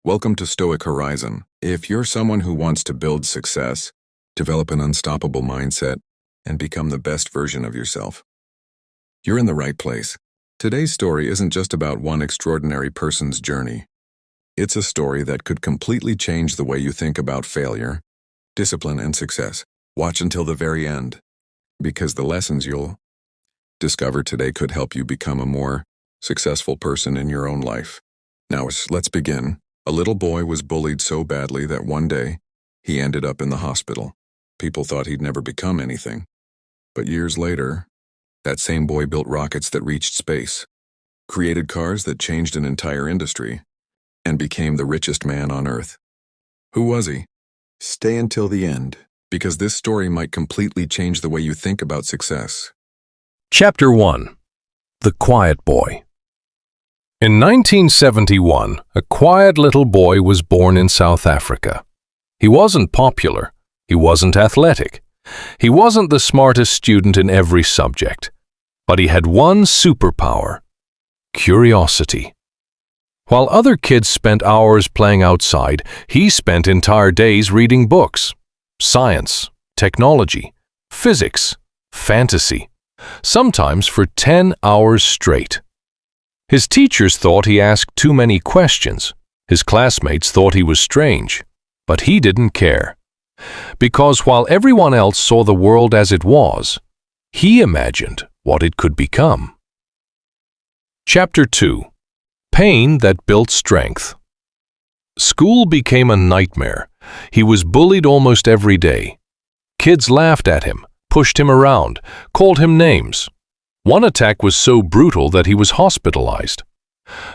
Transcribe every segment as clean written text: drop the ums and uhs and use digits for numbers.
Welcome to Stoic Horizon. If you're someone who wants to build success, develop an unstoppable mindset, and become the best version of yourself, you're in the right place. Today's story isn't just about one extraordinary person's journey. It's a story that could completely change the way you think about failure, discipline, and success. Watch until the very end, because the lessons you'll discover today could help you become a more successful person in your own life. Now, let's begin. A little boy was bullied so badly that one day, he ended up in the hospital. People thought he'd never become anything. But years later, that same boy built rockets that reached space, created cars that changed an entire industry, and became the richest man on Earth. Who was he? Stay until the end, because this story might completely change the way you think about success. Chapter 1. The Quiet Boy. In 1971, a quiet little boy was born in South Africa. He wasn't popular. He wasn't athletic. He wasn't the smartest student in every subject. But he had one superpower: curiosity. While other kids spent hours playing outside, he spent entire days reading books. Science, technology, physics, fantasy. Sometimes for 10 hours straight. His teachers thought he asked too many questions. His classmates thought he was strange. But he didn't care. Because while everyone else saw the world as it was, he imagined what it could become. Chapter 2. Pain that built strength. School became a nightmare. He was bullied almost every day. Kids laughed at him, pushed him around, called him names. One attack was so brutal that he was hospitalized.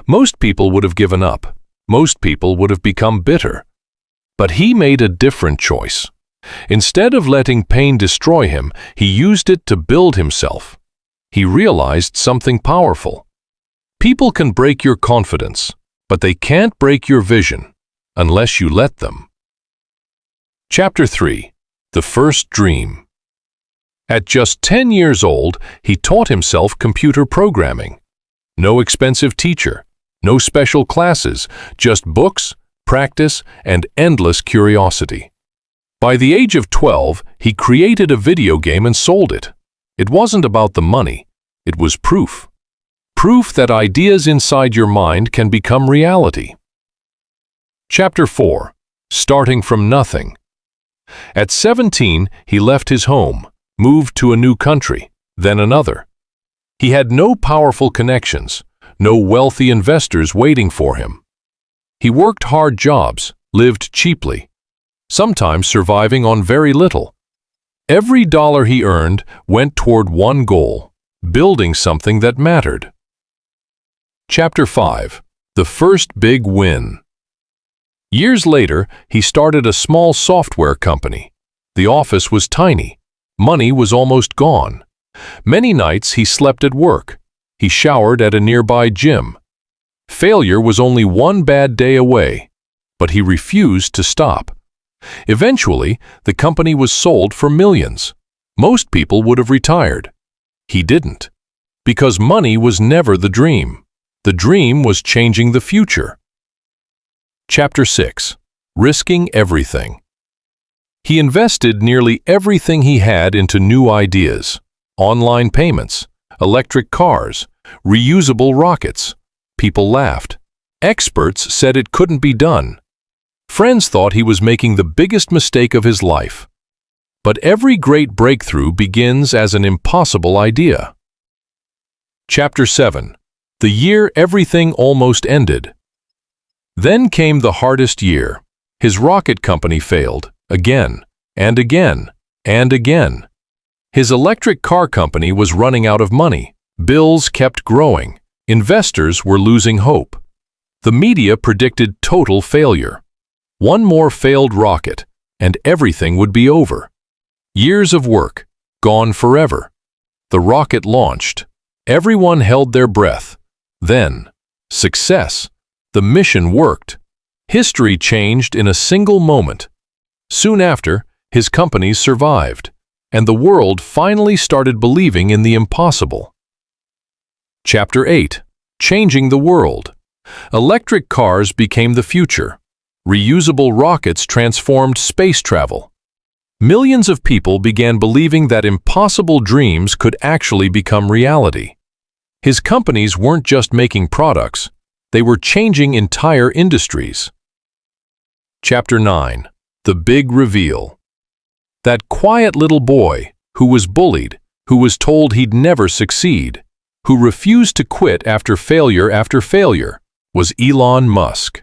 Most people would have given up. Most people would have become bitter. But he made a different choice. Instead of letting pain destroy him, he used it to build himself. He realized something powerful. People can break your confidence, but they can't break your vision unless you let them. Chapter 3. The First Dream. At just 10 years old, he taught himself computer programming. No expensive teacher, no special classes, just books, practice, and endless curiosity. By the age of 12, he created a video game and sold it. It wasn't about the money, it was proof. Proof that ideas inside your mind can become reality. Chapter 4. Starting from nothing. At 17, he left his home, moved to a new country, then another. He had no powerful connections, no wealthy investors waiting for him. He worked hard jobs, lived cheaply, sometimes surviving on very little. Every dollar he earned went toward one goal: building something that mattered. Chapter 5. The First Big Win. Years later, he started a small software company. The office was tiny. Money was almost gone. Many nights he slept at work. He showered at a nearby gym. Failure was only one bad day away, but he refused to stop. Eventually, the company was sold for millions. Most people would have retired. He didn't, because money was never the dream. The dream was changing the future. Chapter 6. Risking Everything. He invested nearly everything he had into new ideas: online payments, electric cars, reusable rockets. People laughed. Experts said it couldn't be done. Friends thought he was making the biggest mistake of his life. But every great breakthrough begins as an impossible idea. Chapter 7. The year everything almost ended. Then came the hardest year. His rocket company failed, again, and again, and again. His electric car company was running out of money. Bills kept growing. Investors were losing hope. The media predicted total failure. One more failed rocket, and everything would be over. Years of work, gone forever. The rocket launched. Everyone held their breath. Then, success. The mission worked. History changed in a single moment. Soon after, his companies survived, and the world finally started believing in the impossible. Chapter 8. Changing the World. Electric cars became the future. Reusable rockets transformed space travel. Millions of people began believing that impossible dreams could actually become reality. His companies weren't just making products, they were changing entire industries. Chapter 9. The Big Reveal. That quiet little boy, who was bullied, who was told he'd never succeed, who refused to quit after failure, was Elon Musk.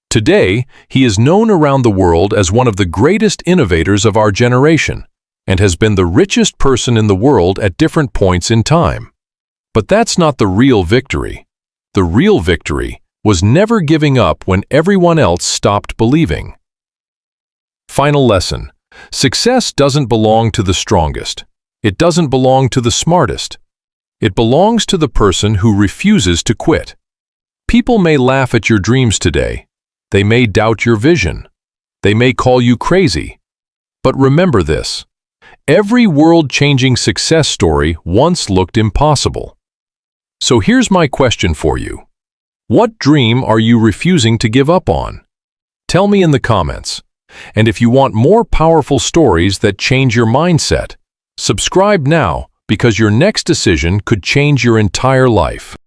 Today, he is known around the world as one of the greatest innovators of our generation and has been the richest person in the world at different points in time. But that's not the real victory. The real victory was never giving up when everyone else stopped believing. Final lesson. Success doesn't belong to the strongest. It doesn't belong to the smartest. It belongs to the person who refuses to quit. People may laugh at your dreams today. They may doubt your vision. They may call you crazy. But remember this: every world-changing success story once looked impossible. So here's my question for you. What dream are you refusing to give up on? Tell me in the comments. And if you want more powerful stories that change your mindset, subscribe now because your next decision could change your entire life.